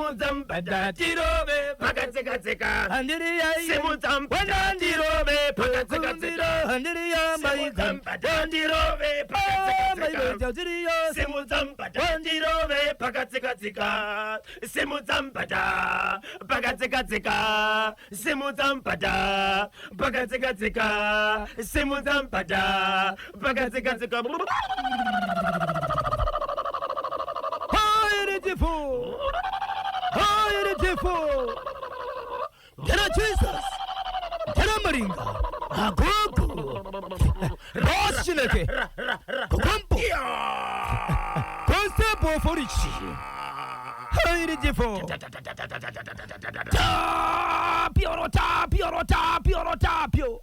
Simudzambada tirobe Pakatseka handiri ya Simudzambada tirobe Pakatseka handiri ya Simudzambada tirobe Pakatseka Simudzambada tirobe Pakatseka Simudzambada Pakatseka Simudzambada Pakatseka Simudzambada Pakatseka Tera Jesus, Tera Maringa, Agogo, Roshineke, Gompo, Constable Forici, Hayridifo, Tapio,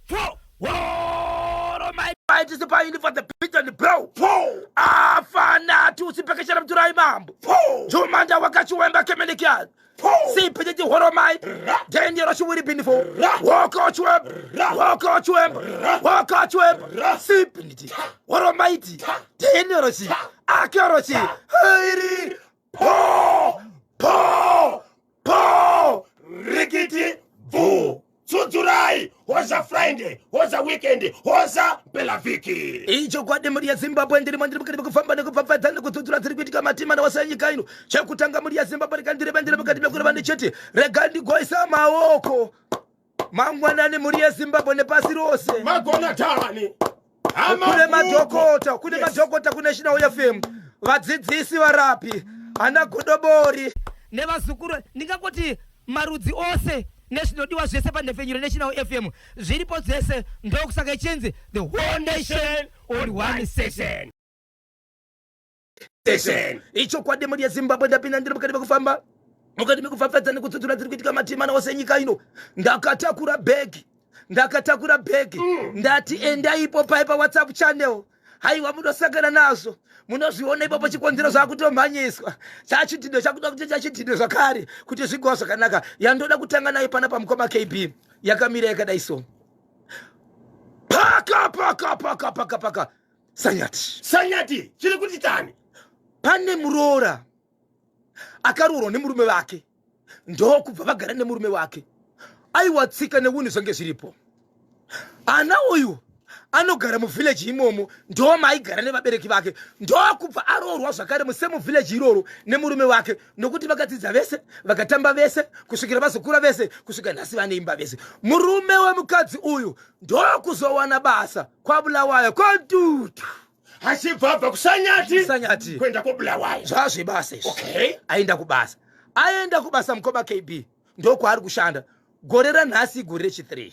Whoa, my fight is the pioneer for the pit and the bro. Fana to Sipakasharam to Raimam. Jumanda Wakachuemba Kemenikan. See, Petit Horomite, then you're sure been for walk out to him, see, Penity, Horomite, then you're see, accuracy, hurry, Rickety, Vo. Tuturai, was a Friday, was a weekend, was a Belaviki. Each of what the Maria Zimbabwe and the Mandribuka Famba Tutura Tribitica Matima was saying, Chakutanga Maria Zimbabwe and the Mandribuka Chetty, Regandi Goisa Maoko, Mangwana and Maria Zimbabwe and the Pasirose, Magona Tani, Amadokota, Kudema National FM, what's it this you are happy, Anna Kudobori, never Sukura, Nigakoti, Marudzi Ose. National Diwa Sepa National FM. Ziripo Zese, Ndoksaka Chenzi, the whole nation on one session. Each of what the Maria Zimbabwe and the Famba. Mukadimu Fafata and Kutura Tribitica Matimana was saying, Ndakatakura beg, Ndati and Ipo Piper WhatsApp channel. Haiwa muno sagana nazo munoziona ipo pachikondero zvakutomhanyiswa chachitido chachitido zvakare kuti zvigowa zvakanaka yandoda kutanga nayo panapa mukoma KB yakamira yakadai so paka sanyati chiri kuti tani pane muroora akaroorwa nemurume wake ndokubva vagara nemurume wake aiwa tsika neunhu zvange zviripo ana uyu anogara muvillage imomo ndoma aigara nevabereki vake ndokubva aroorwa zvakare musemu village iroro nemurume wake nokuti vakadzidza vese vakatamba vese kusvikira vazokura vese kusvika nhasi vane imba vese murume wemukadzi uyu ndokuzowana basa kwabulawayo kwantutu achibva kusanyati kwenda kwabulawayo zvazvebasa okay aenda kubasa mukoma KB ndokwaari kushanda gore ranhasi gore rechi3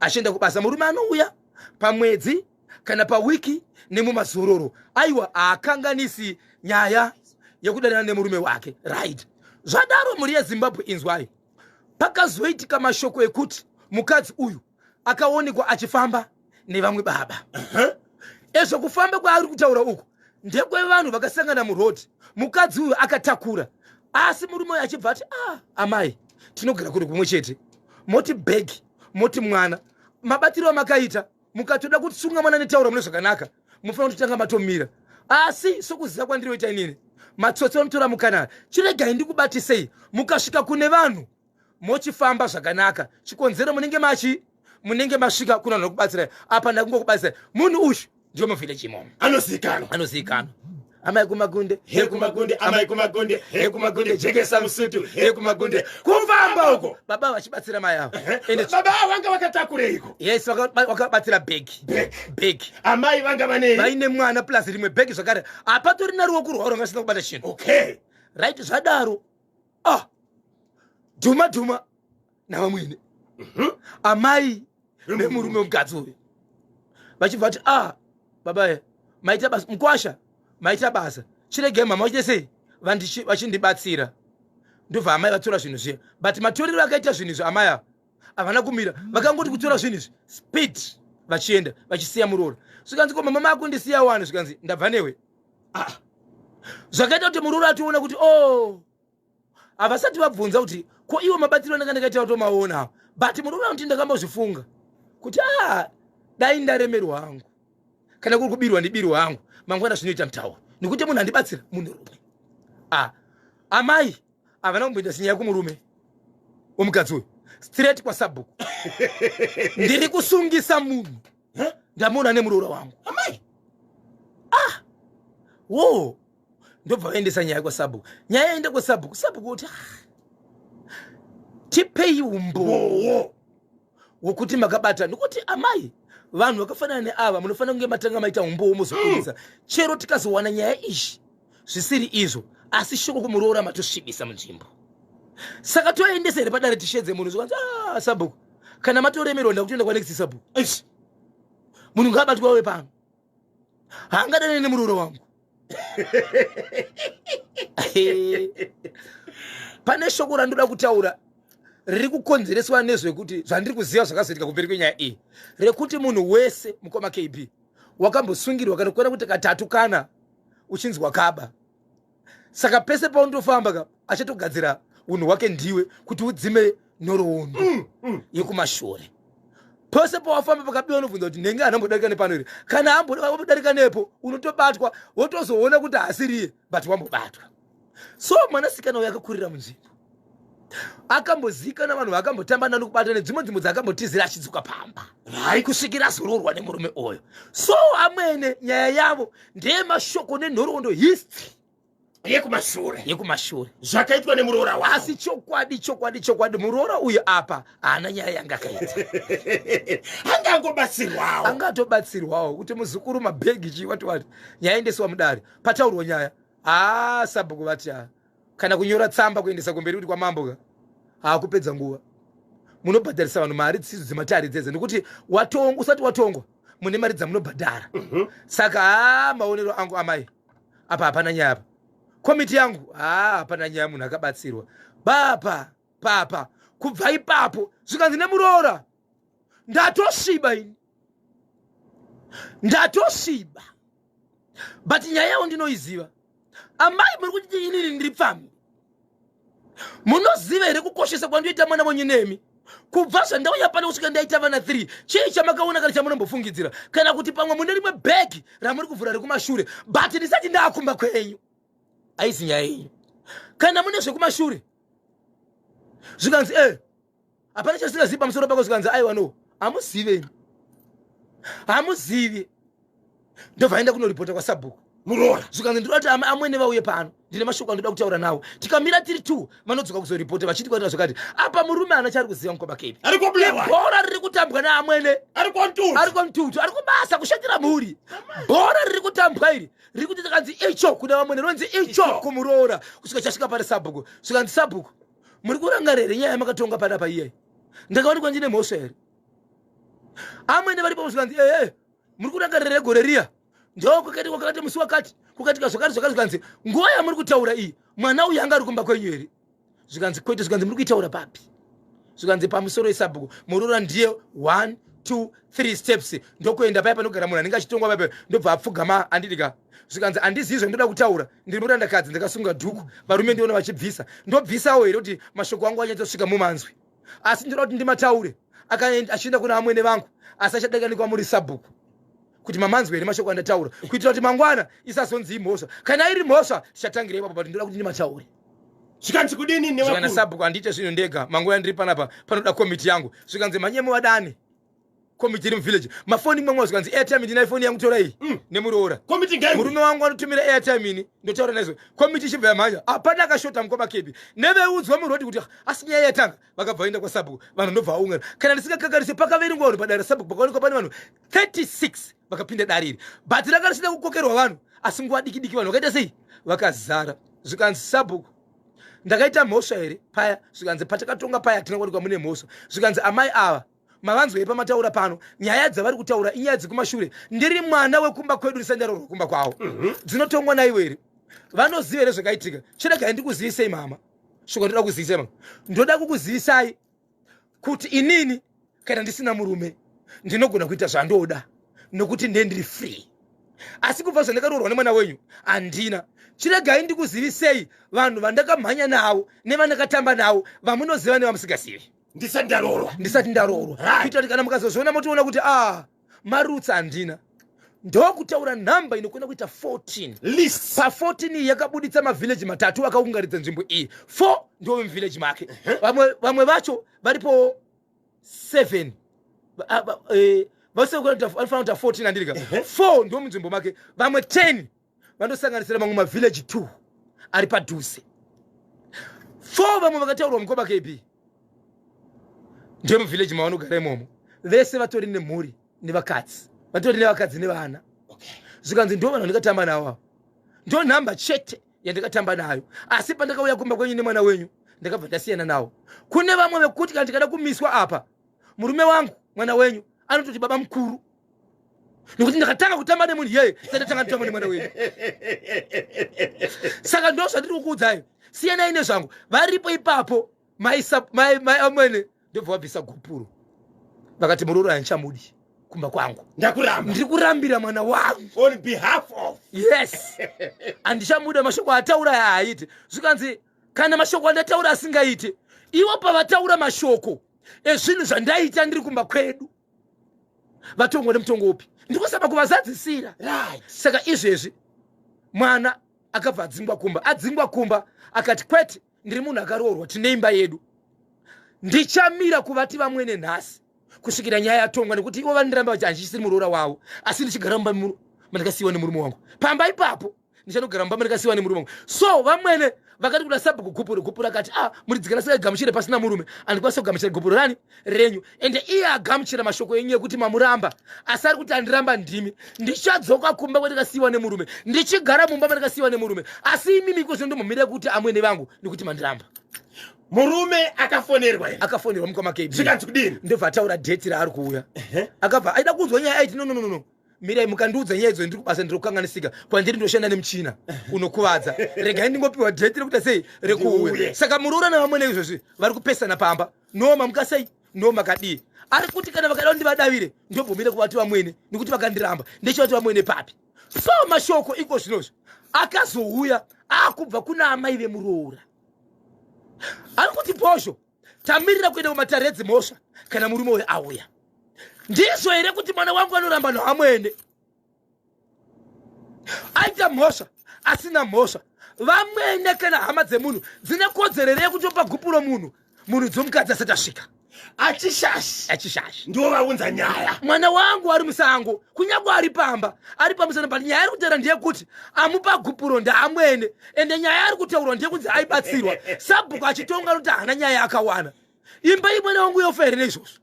achienda kubasa murume anouya pamwedzi kana pawiki nemumazororo aiwa akanganisi nyaya yekudanana nemurume wake right zvadaro muri yeZimbabwe inzwai pakazoitika mashoko ekuti mukadzi uyu akaonekwa achifamba nevamwe baba ezvo kufamba kwaari kutaura uku ndekwevanhu vakasangana murodi mukadzi uyu akatakura asi murume uyu achibva ati amai tinogara kuri kumwe chete moti bhegi moti mwana mabatiro amakaita mukatoda kuti sunga mwana netaura mune zvakanaka mufanira kutotanga matomira asi sokuziva kwandinoita inini matsotsi anotora mukanana chiregai ndikubatisei mukasvika kune vanhu mochifamba zvakanaka chikonzero munenge masvika kuna vanhu kubatsirai apa ndakungokubatsirai munhu uyu ndiwo muvillage imomo anozivikanwa amai kumagunde amai kumagunde jekesa musutu kumagunde kufamba uko baba vachibatsira mai avo baba vanga vakatakureiko yes vakabatsira bhegi amai vanga vaine mwana plus rimwe bhegi zvakare hapatorina ruoko rwaro ngasina kubata chinhu okay right zvadaro dhuma navamwene amai nemurume wemukadzi uyu vachibva kuti baba maita basa mukwasha maita basa chiregei mama uchite sei vachindibatsira ndobva amai vatora zvinhu zviya but matorero akaita zvinhu izvi amai ava havana kumira vakangoti kutora zvinhu izvi speed vachienda vachisiya muroora zvikanzi koma mama akundisiya wani zvikanzi ndabva newe zvakaita kuti muroora ationa kuti havasati vabvunza kuti ko iwo mabatiro ndanga ndakaita kutomaona but muroora kuti ndakambozvifunga kuti dai ndaremerwa hangu kana kuri kubirwa ndibirwa hangu mangwana zvinoita mutauro nekuti munhu andibatsira munhurume amai avana kumboita sinyaya kumurume omukadzi uyu straight kwa Sabhuku. Ndiri kusungisa munhu ndamuona nemuroora wangu amai wo ndobva vaendesa nyaya kwa Sabhuku. Nyaya yaenda kwa Sabhuku. Sabhuku kuti tipei umbo wokuti makabata nokuti amai vanhu vakafanana neava munofanira kunge matanga maita umbowo muzokurisa chero tikazowana nyaya izvi zvisiri izvo asi shoko kumuroora matosvibisa munzvimbo. Saka toendesa here padare tishedze munhu zvikanzi Sabhuku kana matoremerwa ndakutoenda kwa next Sabhuku munhu ngabatwa we pano haangadane nemuroora wangu. Pane shoko randoda kutaura riri kukonzereswa nezvekuti zvandiri kuziva zvakazoitika kumberi kwenyaya iyi rekuti munhu wese mukoma KB wakambosungirwa kana kuona kuti katatu kana uchinzwa kaba. Saka pese paundofamba achatogadzira unhu hwake ndiwe kuti udzime nhoroondo yekumashure. Pose pawafamba pakabiwa unobvunza kuti ndenge anambodarika nepano here kana ambodarika nepo unotobatwa wotozoona kuti haasiriye but wambobatwa. So mwanasikana uyo akakurira munzvimbo akambozikana vanhu vakambotamba nanokubata nedzimwe nzvimbo dzakambotizira achidzoka pamba kusvikira azoroorwa nemurume oyo. So amwene nyaya yavo ndeyemashoko nenhoroondo history yekumashure zvakaitwa nemuroora wavo. asi chokwadi muroora uyu apa haana nyaya yanga akaita. angangobatsirwawo angatobatsirwawo kuti muzukuru mabhegi chiwatiwati nyaya endeswa mudare pataurwa nyaya Sabhuku vati kana kunyora tsamba kuendesa kumberi kuti kwamambo haakupedza nguva munobhadharisa vanhu mari dzisidzo dzematari dzedze nekuti usati watongwa mune mari dzamunobhadhara. Saka maonero angu amai apa hapana nyaya apa komiti yangu hapana nyaya munhu akabatsirwa papa kubva ipapo zvikanzi nemuroora ndatosviba but nyaya yawo ndinoiziva. Amai muri kuti inini ndiri pfambi munoziva here kukoshesa kwandoita mwana wenyu nemi kubva zvandauya pano kusvika ndaita vana 3 chii chamakaona kana chamunombofungidzira kana kuti pamwe mune rimwe bhegi ramuri kuvhura rekumashure but ndisati ndaakumba kwenyu aisi nyaya yenyu. Kana mune zvekumashure zvikanzi hapana chasingazivi pamusoro pako zvikanzi aiwa no hamuzivi ndobva aenda kunoripota kwa Sabhuku muroora zvikanzi ndoda kuti amwene vauye pano ndine mashoko andoda kutaura nawo tikamira tiri 2 vanodzoka kuzoripota vachiti kwatira zvakati apa murume haana chari kuziva mukoma KB bhora riri kutambwa neamwene ari komututu ari kubasa kushandira mhuri bhora riri kutambwa iri riri kuti takanzi icho kuna vamwene ronzi icho kumuroora kusvika chasvika pane Sabhuku zvikanzi Sabhuku muri kurangarire nyaya yamakatonga panapa iyai ndakawanikwa ndine mhosva here amwene varipo zvikanzi muri kurangarire gore riya ndokwakati musi wakati kukatika zvakati zvikanzi nguva yamuri kutaura iyi mwana uyu anga ari kumba kwenyu here zvikanzi kwete zvikanzi muri kuitaura papi zvikanzi pamusoro weSabhuku muroora ndiye 1 2 3 steps ndokuenda paya panogara munhu anenge achitongwa papa ndobva apfugama andidika zvikanzi handizivi zvandoda kutaura ndiri murandakadzi ndakasunga dhuku varume ndiona vachibvisa ndobvisawo here kuti mashoko angu anyatosvika mumanzwi asi ndoda kuti ndimataure achienda kuna amwene vangu asi achadakanikwa muri Sabhuku kuti mamanzwi here mashoko andataura kuitira kuti mangwana isazonzi mhosva kana iri mhosva tichatangira ipapo but ndoda kuti ndimataure. zvikanzi kudini nevakuru Sabhuku handite zvino ndega manguva ndiri panapa panoda komiti yangu zvikanzi manyemo vadane komiti iri muvillage mafoni mwamwa zvikanzi airtime ndina ifoni yangu tora iyi nemuroora murume wangu anotumira airtime ini ndotaura naizvo komiti ichibva yamhanya hapana akashota mukoma KB neveudzwa murodi kuti asi nyaya yatanga vakabva vaenda kwa Sabhuku vanhu ndobva vaungana kana ndisingakakarise pakaverengwa vanhu padare Sabhuku pakaonekwa pane vanhu 36 vakapinda dare iri but rakarisina kukokerwa vanhu asi nguva diki vanhu vakaita sei vakazara zvikanzi Sabhuku ndakaita mhosva here paya zvikanzi patakatonga paya hatina kuwanikwa mune mhosva zvikanzi amai ava mavanzwei pamataura pano nyaya dzavari kutaura inyaya dzekumashure ndiri mwana wekumba kwedu risandaroorwa kumba kwavo dzinotongwa naiwe here vanoziva here zvakaitika chiregai ndikuzivisei mama shoko ndoda kuzivisai mama ndoda kukuzivisai kuti inini kana ndisina murume ndinogona kuita zvandoda nokuti ndendiri free asi kubva zvandakaroorwa nemwana wenyu handina chiregai ndikuzivisei vanhu vandakamhanya navo nevandakatamba navo vamunoziva nevamusingazivi ndisati ndaroorwa kuitira kuti kana mukazozviona motoona kuti marutsa handina ndokutaura namba inokwenda kuita 14 list pa 14 yakabuditsa mavhileji matatu akaungaridza nzvimbo iyi 4 ndo muvhileji make vamwe vacho varipo 7 vanofanira kuita 14 andirika 4 ndo munzvimbo make vamwe 10 vanosanganisira mamwe mavhileji 2 ari padhuze 4 vamwe vakataurwa mukoma kb ndiyo muvhileji mavanogara imomo vese vatori nemhuri nevakadzi vatori nevakadzi nevana zvikanzi ndo vanhu ndikatamba navo ndo nhamba chete yandikatamba nayo asi pandakauya kumba kwenyu nemwana wenyu ndakabva ndasiyana nawo kune vamwe vekuti kana ndikada kumiswa apa murume wangu mwana wenyu anototi baba mukuru nekuti ndakatanga kutamba nemunhu yeye sandatanga kutamba nemwana wenyu saka ndo zvandiri kukuudzayo siyanai nezvangu varipo ipapo maamwene ndobva wabvisa gupuro vakati muroro hanchamudi kumba kwangu ndiri kurambira mwana wangu on behalf of yes handichamuda mashoko ataura haaite zvikanzi kana mashoko andataura asingaite ivo pavataura mashoko ezvinhu zvandaita ndiri kumba kwedu vatongwa nemutongo upi ndikusaba kuvazadzisira saka izvezvi mwana akabva adzingwa kumba akati kwete ndiri munhu akaroorwa tine imba yedu ndichamira kuvati vamwene nhasi kusvikira nyaya yatongwa nekuti ivo vandiramba vachi handichisiri muroora wavo asi ndichigara mumba mandikasiyiwa nemurume wangu pamba ipapo ndichanogara mumba mandikasiyiwa nemurume wangu so vamwene vakati kuda sabhuku gupuro akati muridzikana sikagamuchire pasina murume andikwanisa kugamuchira gupuro rani renyu ende iye agamuchira mashoko enyu ekuti mamuramba asi ari kuti andiramba ndimi ndichadzoka kumba kwandikasiyiwa nemurume ndichigara mumba mandikasiyiwa nemurume asi imimi kozondomumire kuti amwene vangu nekuti mandiramba murume akafonerwa mukoma kb zvikanzi kudini ndobva ataura dheti raari kuuya akabva aida kunzwa nyaya aiti no mirai mukandiudza nyaya idzo ndiri kubasa ndiri kukanganisika kwandiri ndoshanda nemuchina unokuvadza regai ndingopiwa dheti rekuti sei rekuuya saka muroora nevamwene izvozvi vari kupesana pamba noma mukasei noma kadii ari kuti kana vakada kundivadavire ndobvumire kuvati vamwene nekuti vakandiramba ndechivati vamwene papi so mashoko iko zvinozvo akazouya akubva kuna amai vemuroora ari kuti bhozho tamirira kuenda kumatare edzimhosva kana murume uyo auya ndizvo here kuti mwana wangu anoramba nohamwene aita mhosva asina mhosva vamwene kana hama dzemunhu dzine kodzero yekutopa gupuro munhu dzomukadzi asati asvika achishashi ndiwo vaunza nyaya mwana wangu ari musango kunyange ari pamba ari pamusana pati nyaya ari kutaura ndeyekuti amupa gupuro ndaamwene ende nyaya ari kutaurwa ndeyekunzi aibatsirwa sabhuku achitonga kuti haana nyaya akawana imba imwene wangu yofa here neizvozvo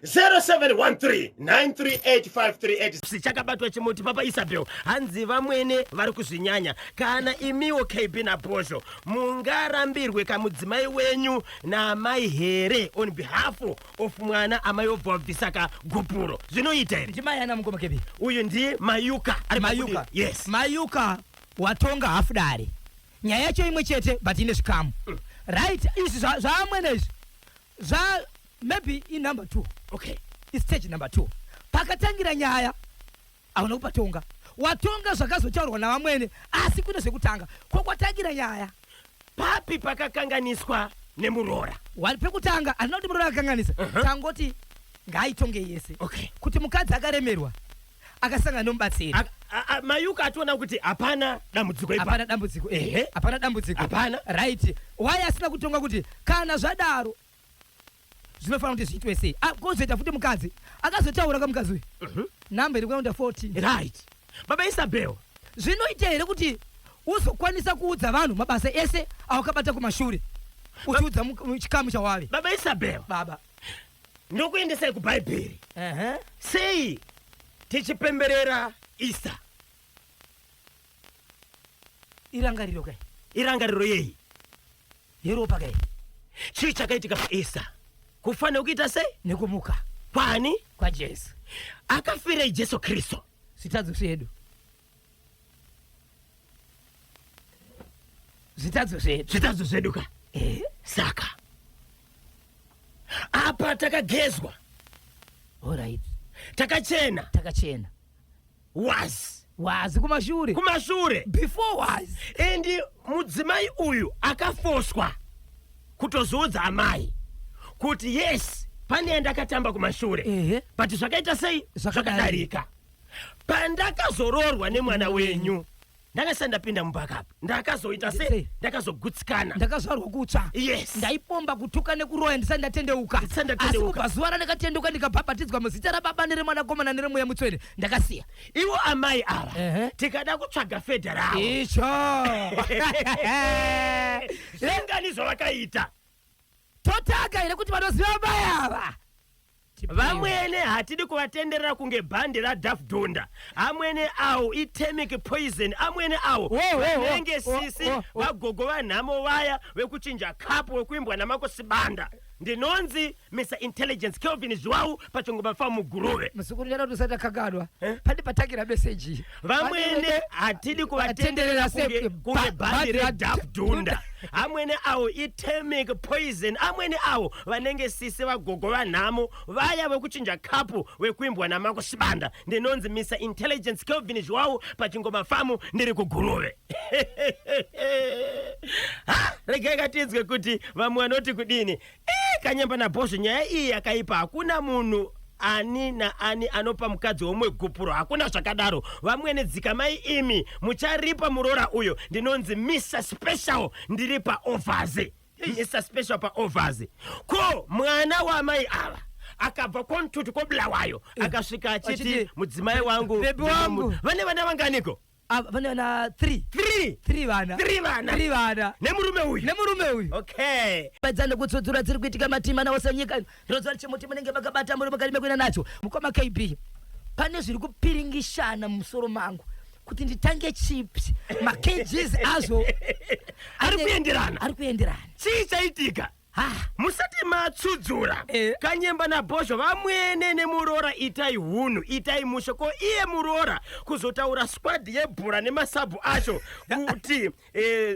0713938538 chakabatwa chimuti papa Isabel hanzi vamwene vari kuzvinyanya kana imiwo KB naposho mungarambirwe kamudzimai wenyu naamai here on behalf of mwana amai obva wabvisaka gupuro zvinoita here ndimai ana mukoma KB uyu ndi Mayuka Mayuka yes Mayuka watonga hafudare nyaya yacho imwe chete but ine zvikamu right izvi zvaamwene izvi maybe in number 2 okay stage number 2 pakatangira nyaya auna kupatonga watonga zvakazotaurwa navamwene asi kune zvekutanga kwakwatangira nyaya papi pakakanganiswa nemuroora pekutanga handina kuti muroora akakanganisa tangoti ngaaitonge yese okay kuti mukadzi akaremerwa akasangana nomubatsiri Mayuka ationa kuti hapana dambudziko ipa hapana dambudziko hapana dambudziko hapana right why asina kutonga kuti kana zvadaro zvinofanira kuti zviitwe sei kozoita futi mukadzi akazotaura kamukadzi uyu namba iri kuenda 14 right baba Isabel zvinoita here kuti uzokwanisa kuudza vanhu mabasa ese awakabata kumashure uchiudza chikamu chawave baba Isabel baba ndokuendesai kubhaibheri sei tichipemberera Easter irangariro kai irangariro yei yeropa kai chii chakaitika paEaster kufanira kuita sei nekumuka kwani kwa Jesu akafira Jesu Kristo zvitadzo zvedu ka saka apa takagezwa alright takachena wazi kumashure before wazi endi mudzimai uyu akafoswa kutozoudza amai kuti yes pane ndakatamba kumashure but zvakaita sei zvakadarika pandakazororwa nemwana wenyu ndakasandapinda mubhakapu ndakazoita se ndakazogutsikana ndakazvarwa kutsva yes ndaipomba kutuka nekuroya ndisanditendeuka asi kubva zuva randakatendeuka ndikabhabhatidzwa muzita rababa neremwanakomana neremweya mutsvene ndakasiya ivo amai ava tikada kutsvaga fedha ravo icho zvingani zvavakaita totaka here kuti vanoziva amai ava vamwene hatidi kuvatenderera kunge bhandi radhafdunda amwene awo itemic poison amwene awo vanenge sisi vagogo vanhamo vaya vekuchinja kapu wekuimbwa namakosibanda ndinonzi Mr. Intelligence Kelvin Zhwau pachongoma famu muguruve musukuru nyara tusata kagadwa pandi patakira message vamwene hatidi kuvatenderera kunge bhandi radhafdunda amwene awo itemic poison amwene awo vanenge sisi vagogo vanhamo vaya vekuchinja kapu wekuimbwa namakosibanda ndinonzi Mr. Intelligence Kelvin Zhwau pachingoma famu ndiri kuguruve regai katinzwe kuti vamwe vanoti kudini kanyamba nabhozvo nyaya iyi yakaipa hakuna munhu ani naani anopa mukadzi womwe gupuro hakuna zvakadaro vamwene dzikamai imi mucharipa murora uyo ndinonzi Mr. Special ndiri paovazi Mr. Special paovazi ko mwana wamai ava akabva kontutu kobulawayo akasvika achiti mudzimai wangu vane vana vanganiko vane vana 3 vana nemurume uyu okay padzane kutsudzura dziri kuitika matima nawo senyika ndinoziva chimuti munenge vakabata muri mukati mekuenda nacho mukoma KB pane zviri kupiringishana mumusoro mangu kuti nditange chips makgs azvo ari kuenderana chii chaitika musati matsudzura kanyemba nabhozho vamwene nemurora itai hunhu itai musho ko iye murora kuzotaura squad yebhura nemasabhu acho kuti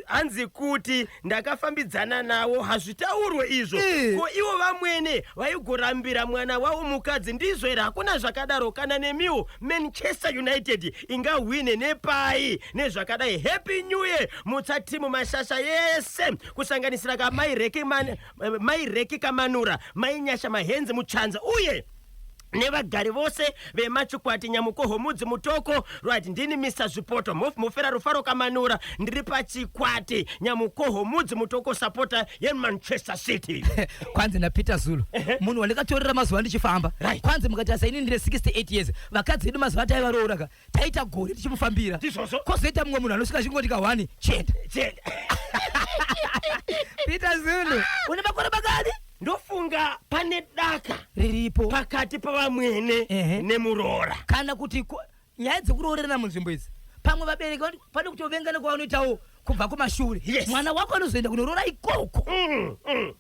hanzi kuti ndakafambidzana nawo hazvitaurwe izvo ko ivo vamwene vaigorambira mwana wavo mukadzi ndizvo here hakuna zvakadaro kana nemiwo Manchester United ingahwine nepai nezvakadai happy new year mutsatimu mashasha yese kusanganisira maireki kamanura mainyasha mahenzi muchanza uye nevagari vose vemachikwati nyamukoho mudzi mutoko right ndini Mr. Zvipoto mufera rufaro kamanura ndiri pachikwati nyamukoho mudzi mutoko supporter yeManchester City kwanzi naPeter Zulu munhu wandikatorera mazuva ndichifamba kwanzi mukati asaini ndine 68 years vakadzi vedu mazuva taivaroora taita gore tichimufambira kozoita mumwe munhu anosvika chingotika 1 chenda Peter Zulu une makore makadi ndofunga pane daka riripo pakati pavamwene nemurora kana kuti nyaya dzekuroorerana munzvimbo idzi pamwe vabereki pane kutovengana kwavanoitawo kubva kumashure mwana wako anozoenda kunorora ikoko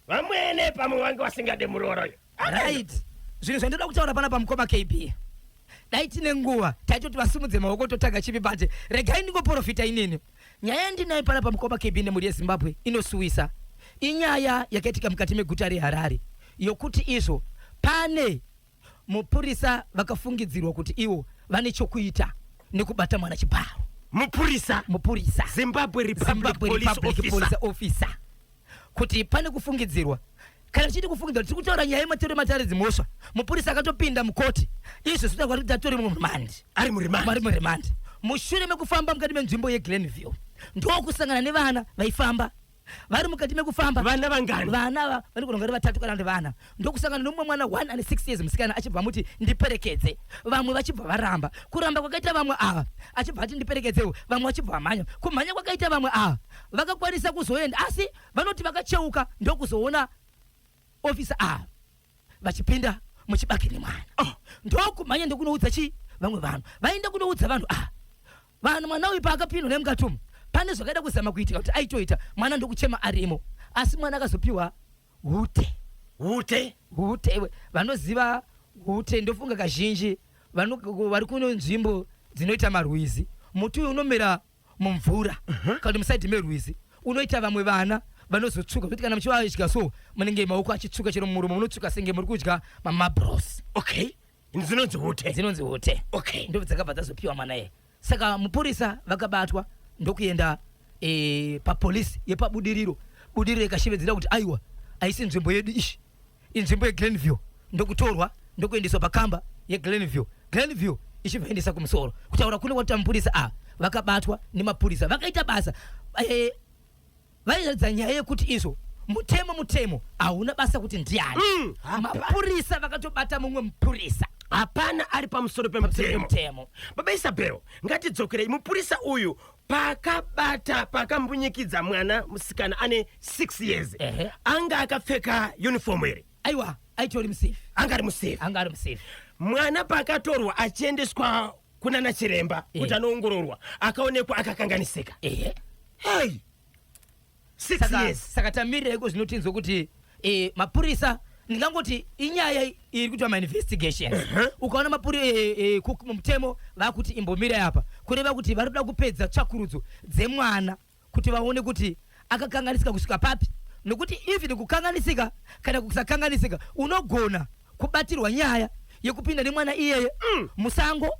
vamwene pamwe vange vasingade murorayo right zvinhu zvandoda kutaura pana pamukoma KB dai tine nguva taitoti vasimudze maoko totaga chipi bate regai ndingoprofita inini nyaya yandinayo pana pamukoma KB nemhuri yeZimbabwe inosuwisa inyaya yakaitika mukati meguta reHarare yokuti izvo pane mupurisa vakafungidzirwa kuti ivo vane chokuita nekubata mwana chibharo mupurisa Zimbabwe Republic Police Officer kuti pane kufungidzirwa kana tichiti kufungidzirwa tiri kutaura nyaya yematore mataridzi mhosva mupurisa akatopinda mukoti izvo zvinoda kuti atori ari murimandi mushure mekufamba mukati menzvimbo yeGlenville ndokusangana nevana vaifamba vari mukati mekufamba vana vangani vana vanikunongari 3 kana vana ndokusangana nomumwe mwana 106 years musikana achibva muti ndiperekedze vamwe vachibva varamba kuramba kwakaita vamwe ava achibva ati ndiperekedzewo vamwe vachibva vamhanya kumhanya kwakaita vamwe ava vakakwanisa kuzoenda asi vanoti vakacheuka ndokuzoona ofisa ava vachipinda muchibage nemwana ndokumhanya ndikunoudza chi vamwe vanhu vaenda kunoudza vanhu ava vanhu mwana uyu paakapindwa nemukatumu pane zvakaida kuzama kuitika kuti aitoita mwana ndokuchema arimo asi mwana akazopiwa hute vanoziva hute ndofunga kazhinji vari kuno nzvimbo dzinoita marwizi muti uyu unomera mumvura kana kuti musaidhi merwizi unoita vamwe vana vanozotsuka kuti kana muchivadya so munenge maoko achitsuka chero mumuromo munotsuka senge muri kudya mamabros okay dzinonzi hute okay ndo dzakabva dzazopiwa mwana iye saka mupurisa vakabatwa ndokuenda papolisi yepabudiriro ikashevedzera kuti aiwa aisi nzvimbo yedu ishi inzvimbo yeGlenville ndokutorwa ndokuendeswa pakamba yeGlenville ichibva endesa kumusoro kutaura kune kwati mapurisa vakabatwa nemapurisa vakaita basa vairatidza nyaya yekuti izvo mutemo hauna basa kuti ndiani. Mapurisa vakatobata mumwe mupurisa hapana ari pamusoro pemutemo. Baba Isabel, ngatidzokerei. Mupurisa uyu pakambunyikidza mwana musikana ane 6 years anga akapfeka uniform here. Aiwa, aitori musafe. Anga ari musafe. Mwana pakatorwa achiendeswa kunana chiremba kuti anoongororwa akaonekwa akakanganisika. Hey, 6 years. Saka tamirireko zvinotinzwa kuti mapurisa ndingangoti inyaya iri kuitwa mainvestigations. Ukaona mutemo vakuti imbomira apa kureva kuti vari kuda kupedza tsvakurudzo dzemwana kuti vaone kuti akakanganisika kusvika papi, nokuti even kukanganisika kana kusakanganisika unogona kubatirwa nyaya yekupinda nemwana iyeye musango,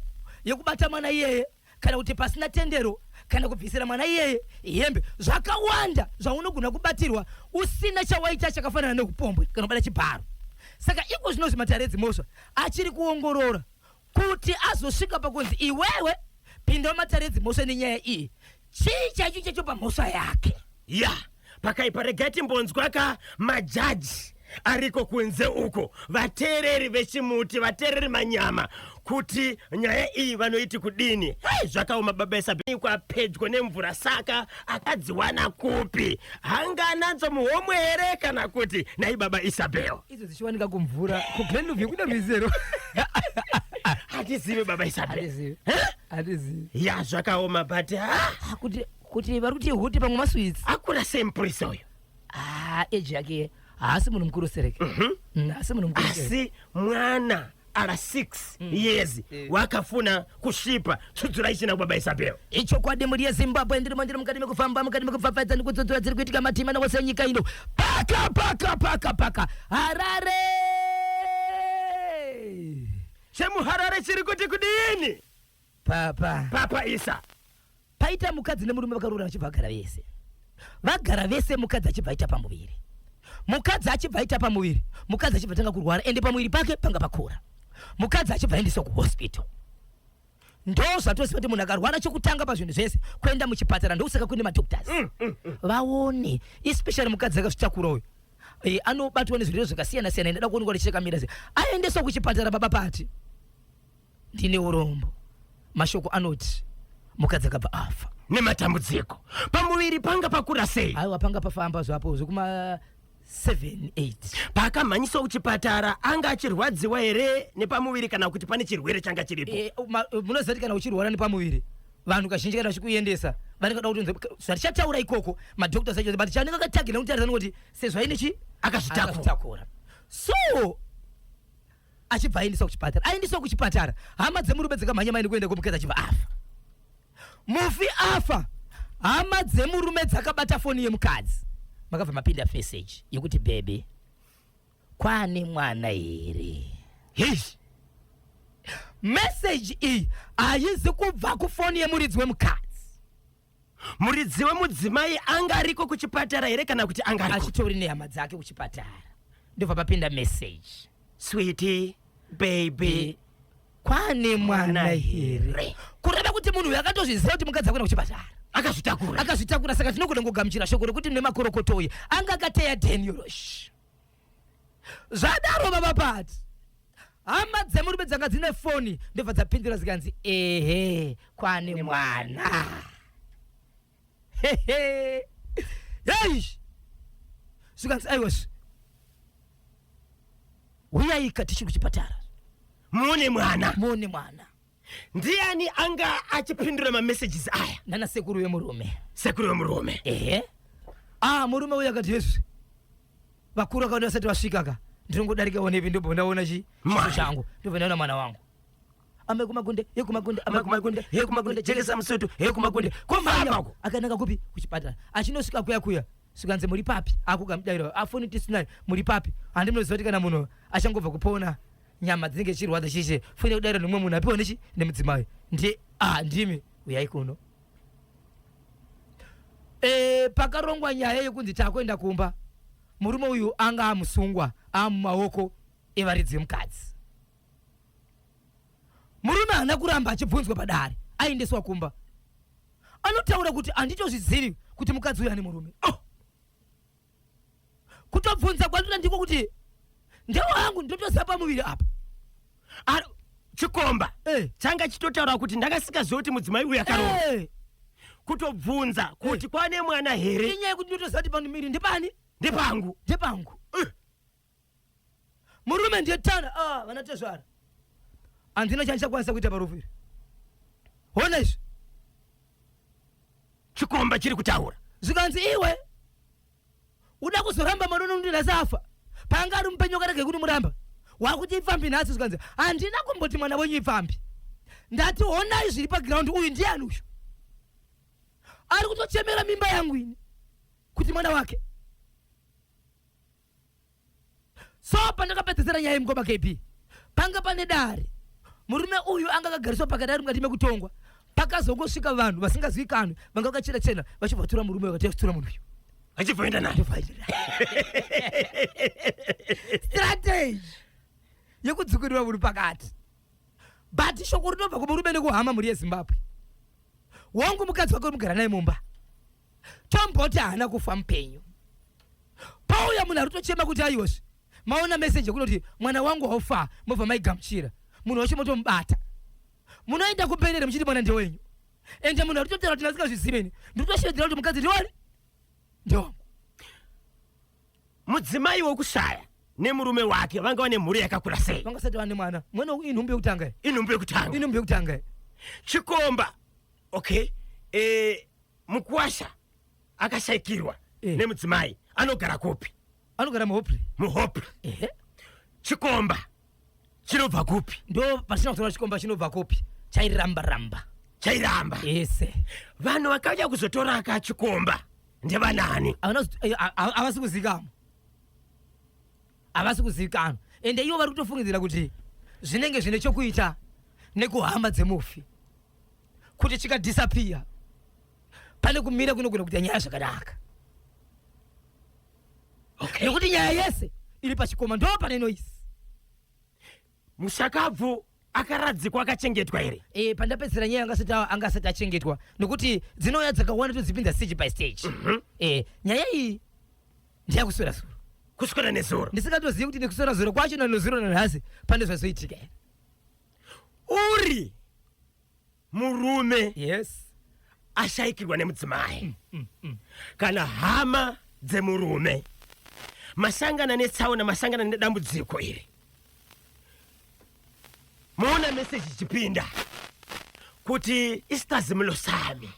yekubata mwana iyeye kana kuti pasina tendero, kana kubvisira mwana iyeye hembe. Zvakawanda zvaunogona kubatirwa usina chawaita chakafanana nekupombwe kana kubata chibharo. Saka iko zvinozvi mataredzi mhosva achiri kuongorora kuti azosvika pakunzi iwewe pinda mataredzi mhosva nenyaya iyi, chii chacho pamhosva yake. Pakaipa regati mbonzwa majaji ariko kunze uko, vateereri vechimuti, vateereri manyama, kuti nyaya iyi vanoiti kudini. Zvakaoma Baba Isabel, kwa pedyo nemvura, saka akadziwana kupi? Hanganadzo muhomwe here kana kuti nai Baba Isabel? Idzo dzichiwanika kumvura kuglenuvhi kuda mizero. Hatizivi Baba Isabel. Hatizivi. Zvakaoma but kuti vari kuti huti pamwe maswitsi. Akura sempurisa uyo. Eji yake haasi munhu mukuru sereke. Asi mwana ara 6 years wakafuna kushipa tsudzura ichina Baba Isabel. Icho kwade muri yeZimbabwe ndiri mukati mekufamba mukati mekupfapfadza nekudzodzora dziri kuitika matima newose nyika ino. Paka Harare. Chemu Harare chiri kuti kudini? Papa Isa. Paita mukadzi nemurume vakarura vachibva vagara vese mukadzi achibva aita pamuviri. Mukadzi achibva aita pamuviri, mukadzi achibva tanga kurwara ende pamuviri pake panga pakura. Mukadzi achibva aendeswa kuhospital. Ndo zvatoziva kuti munhu akarwara chokutanga pazvinhu zvese kuenda muchipatara, ndokusaka kune madoctors vaone, especially mukadzi akazvitakura uyu anobatwa nezvirwere zvakasiyana siyana, enda kuonekwa richeka mira sei aendeswa kuchipatara. Baba pati ndine urombo, mashoko anoti mukadzi akabva afa nematambudziko pamuviri panga pakura sei. Aiwa, panga pafamba zvapo zvekuma 7-8. Pakamhanyiswa kuchipatara anga achirwadziwa here nepamuviri kana kuti pane chirwere changa chiripo? Munoziva kuti kana uchirwara nepamuviri vanhu kazhinji kana vachikuendesa vanenge vada kuti zvatichataura ikoko madoctors acho but chanenge akatagira nokutarisana kuti sezvo aine akazvitakura. So achibva aendeswa kuchipatara, hama dzemurume dzekamhanya maini kuenda kumukadzi achibva afa. Mufi afa, hama dzemurume dzakabata foni yemukadzi, makabva mapinda message yekuti bebe kwane mwana here. Message iyi haizi kubva kufoni yemuridzi wemukadzi. Muridzi wemudzimai anga ariko kuchipatara here kana kuti anga ariko achitori nehama dzake kuchipatara? Ndobva papinda message, sweetie baby kwane mwana here. Kureva kuti munhu uyu akatozviziva kuti mukadzi akuenda kuchipatara akazvitakura. Saka tinogona kugamuchira shoko rekuti nemakorokotoyi anga akateya Daniel. Zvadaro Baba pati hama dzemurume dzanga dzine foni ndobva dzapindura zikanzi kwane mwana. Zikanzi aiwasi uyaika tichi kuchipatara muone mwana. Ndiani anga achipindura mamessages aya? Nana sekuru wemurume. Murume uyu akati Yesu vakuru akaona vasati vasvikaka ndinongodarika onepi ndobva ndaona chiso changu ndobva ndaona mwana wangu amekumagunde yekumagunde jekesa musutu yekumagunde komako akananga kupi kuchipatara achinosvika kuya sikanze muri papi akugamudaira afoni tisinayo muri papi handimunoziva kuti kana munhu achangobva kupona nyama dzinenge chirwadza chishe fune kudaira nomwe munhu apiwa nechi nemudzimai ndimi uyai kuno. Pakarongwa nyaya yekunzi takuenda kumba, murume uyu anga amusungwa amumaoko evaridzi vemukadzi. murume haana kuramba achibvunzwa padare aendeswa kumba. Anotaura kuti anditozvizivi kuti mukadzi uyu ane murume. Kutobvunza kwandira ndiko kuti ndewangu ndotozapa muviri apa. Chikomba changa chitotaura kuti ndakasikaziva kuti mudzimai uyu akarohwa. Kutobvunza kuti kwane mwana here. Inyaya kuti ndotoziva kuti pano miri ndepani? Ndepangu. Murume ndiyetana vanatezvara. Handina chandichakwanisa kuita parufiri. Ona izvi. Chikomba chiri kutaura. Zvikanzi iwe uda kuzoramba manono ndi nasafa. Panga ari mupenyu karege kuti muramba. Wakuti ipfambi nhasi zvikanzi handina kumboti mwana wenyu ipfambi. Ndati honai zviri paground uyu ndiani uyu. Ari kutochemera mimba yangu ini kuti mwana wake. So pandakapedzesera nyaya yemukoma KP. Panga pane dare. Murume uyu anga akagariswa pakadari mukati mekutongwa. Pakazongosvika vanhu vasingazivikanwi vanga vakachena chena vachibvatura murume vakatora munhu uyu. Achibvaenda naye. Strategy yekudzikurira muri pakati. But shoko rinobva kumurume nekuhama muri yeZimbabwe. Wangu mukadzi wake unogara naye mumba. Tomboti haana kufa mupenyu. Pauya munhu ari kutochema kuti aiwozve. Maona message kunoti mwana wangu waufa mobva maigamuchira. Munhu wacho motomubata. Munoenda kumberi muchiti mwana ndewenyu. Ende munhu ari kutotaura kuti ndasingazviziveni. Ndikutosvedzera kuti mukadzi ndiwani? Ndewangu. Mudzimai wokushaya nemurume wake vanga vane mhuri yakakura sei? Vangasati vane mwana. Mwana inhumbi yekutanga. Inhumbi yekutanga. Inhumbi yekutanga. Chikomba. Okay. Mukwasha akashayikirwa nemudzimai anogara kupi? Anogara muHopley. MuHopley. Chikomba chinobva kupi? Ndo pasina kutora chikomba chinobva kupi? Chairamba. Yes. Vanhu vakauya kuzotora akachikomba ndevanani? Havasi kuzivikanwa. Ende ivo vari kutofungidzira kuti zvinenge zvine chokuita nekuhama dzemufi. Kuti chikadisappear pane kumira kunogona kuita nyaya zvakanaka. Okay. Nekuti nyaya yese iri pachikoma ndo pane noisi. Mushakabvu akaradzikwa akachengetwa here? Pandapedzera nyaya angasati achengetwa nekuti dzinouya dzakawanda todzipinza stage by stage. Nyaya iyi ndiyakuswera zuro. Kuswera nezuro. Ndisikatozivi kuti nekuswera zuro kwacho nanozuro nanhasi pane zvazoitika. Uri murume ashayikirwa nemudzimai. Kana hama dzemurume masangana netsaona masangana nedambudziko iri. Muona message chipinda kuti isitazimilo sami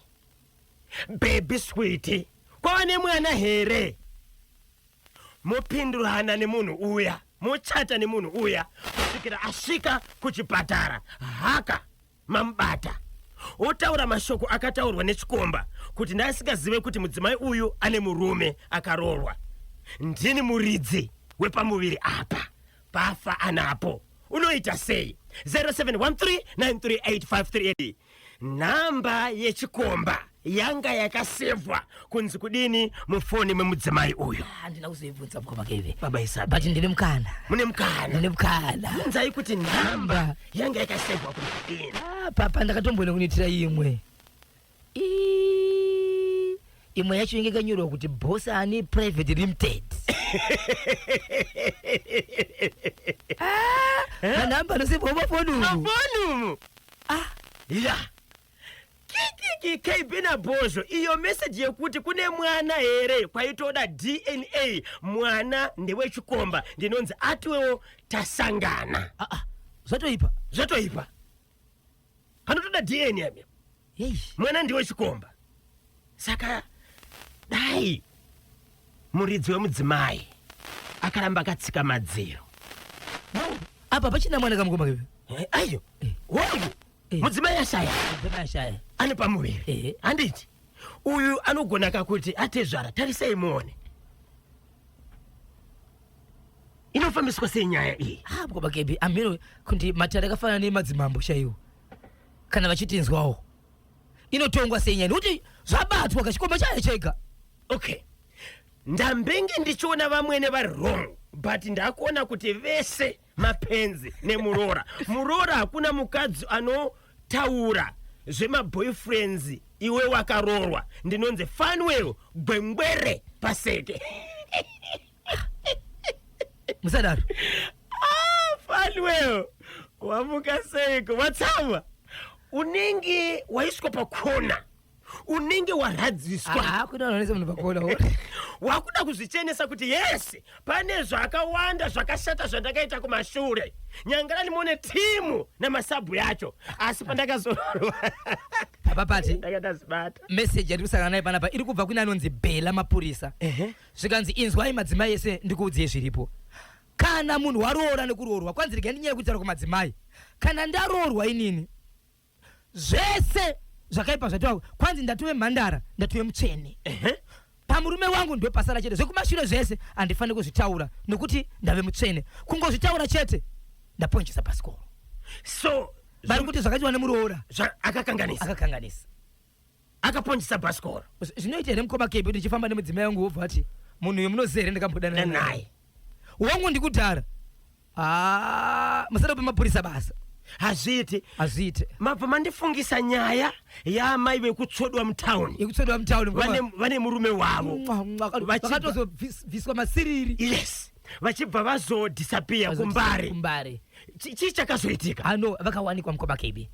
baby sweet kwaane mwana here. Mupindurana nemunhu uya, muchata nemunhu uya kusvikira asvika kuchipatara. Haka mamubata. Otaura mashoko akataurwa nechikomba kuti ndasingazive kuti mudzimai uyu ane murume akaroorwa. Ndini muridzi wepamuviri apa. Pafa anapo. Unoita sei? 0713938538. Namba yechikomba yanga yakasevwa kunzi kudini mufoni memudzimai uyu. Handina kuzoibvunza mukoma KP. Baba Isabe. But ndine mukana. Mune mukana. Ndine mukana. Unzai kuti namba yanga yakasevwa kunzi kudini. Papa ndakatomboona kunitira imwe. Imwe yacho inge kanyorwa kuti Bosani Private Limited. Namba nosevwa mafonu. Ya. Kiki KP na Bozo iyo message yekuti kune mwana here kwaitoda DNA mwana ndewechikomba ndinonzi atiwewo tasangana. Zvatoipa. Panotoda DNA yame. Mwana ndewechikomba. Saka dai muridzi wemudzimai akaramba akatsika madziro. Apa pachina mwana kamukoma KP. Ayo. Woyu. Mudzimai ashaya. Ane pamuviri. Handiti uyu anogona kakuti atezvara tarisei muone. Inofambiswa sei nyaya iyi? Mukoma KP amiro kuti matare akafanana nemadzimambo chaiwo. Kana vachitinzwawo. Inotongwa sei nyaya nekuti zvabatwa kachikomba chayo chega. Okay. Ndambenge ndichiona vamwene vari wrong but ndakuona kuti vese mapenzi nemurora. Murora hakuna mukadzi anotaura zvemaboyfriends iwe wakarorwa. Ndinonzi Fanwell gwengwere paseke. Musadaro. Fanwell wamuka seiko watsawa. Unenge waiswa pakona. Unenge waradziswa. Kuna nonese munhu pakona. Wakuda kuzvichenesa kuti yes, pane zvakawanda zvakashata zvandakaita kumashure. Nyangarani muone timu namasabu yacho. Asi pandakazorwa. Papati. Ndakatazibata. Message yari kusangana naye panapa iri kubva kuna anonzi Bela mapurisa. Zvikanzi inzwai madzimai ese ndikuudziye zviripo. Kana munhu waroora nekurorwa kwanzirika ndinyaya yekutaura kumadzimai. Kana ndarorwa inini. Zvese zvakaipa zvatiwa kwanzi ndatuwe mhandara ndatuwe mutsvene. Pamurume wangu ndio pasara chete zvekumashure zvese andifane kuzvitaura nokuti ndave mutsvene. Kungozvitaura chete ndaponjesa pasikoro. So bari kuti zvakaitwa nemuroora akakanganisa akaponjesa pasikoro. Zvinoita here mukoma kepi kuti chifamba nemudzimai wangu wobva ati munhu uyu munozere ndakambodana naye. Wangu ndikudhara. Musada pamapurisa basa. Hazviite. Mabva mandifungisa nyaya yaamai vekutsvodwa mutauni. Yekutsvodwa mutauni. Vane murume wavo. Vakatozobviswa masiriri. Yes. Vachibva vazodisappear kumbare. Chii chakazoitika? Vakawanikwa mukoma kepi.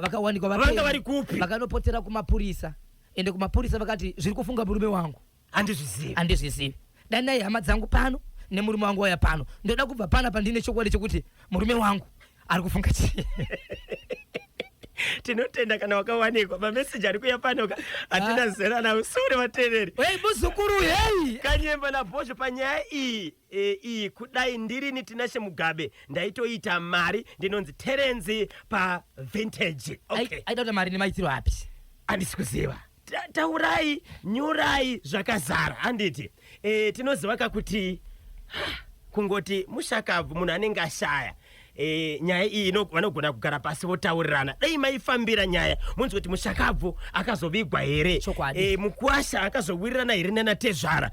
Vakawanikwa. Vanga vari kupi? Vakanopotera kumapurisa. Ende kumapurisa vakati zviri kufunga murume wangu. Handizvizivi. Dai naye hama dzangu pano nemurume wangu waya pano. Ndoda kubva pana pandine chokwadi chokuti murume wangu ari kufunga chii. Tinotenda kana wakawanikwa mameseji ari kuya panoka atina zera nawo sure vatereri. Muzukuru hey. Kanyemba na Bosho panyaya iyi kudai ndirini Tinashe Mugabe ndaitoita mari ndinonzi Terence pa Vintage. Okay. Aita mari nemaitiro api? Handisi kuziva. Taurai, nyurai zvakazara. Handiti. Tinoziva kakuti kungoti mushakabvu munhu anenge ashaya. Nyaya iyi vanogona kugara pasi votaurirana. Dai maifambira nyaya munzi kuti mushakabvu akazovigwa here, mukwasha akazowirirana here naNatezvara,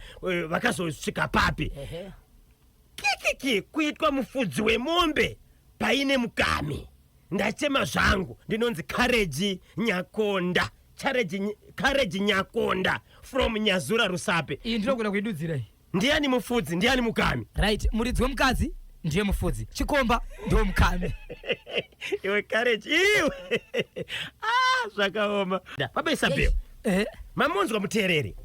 vakazosvika papi. Kikiki kuitwa mufudzi wemombe paine mukami. Ndachema zvangu ndinonzi Courage Nyakonda. Courage Nyakonda from Nyazura Rusape. Iyi ndinogona kuidudzira iyi. Ndiani mufudzi, ndiani mukami? Right, muridzi wemukadzi ndiye mufudzi, chikomba ndiye mukami. Iwe Courage iwe. Zvakaoma. Pabaisa beo. Mamunzwa mutereri.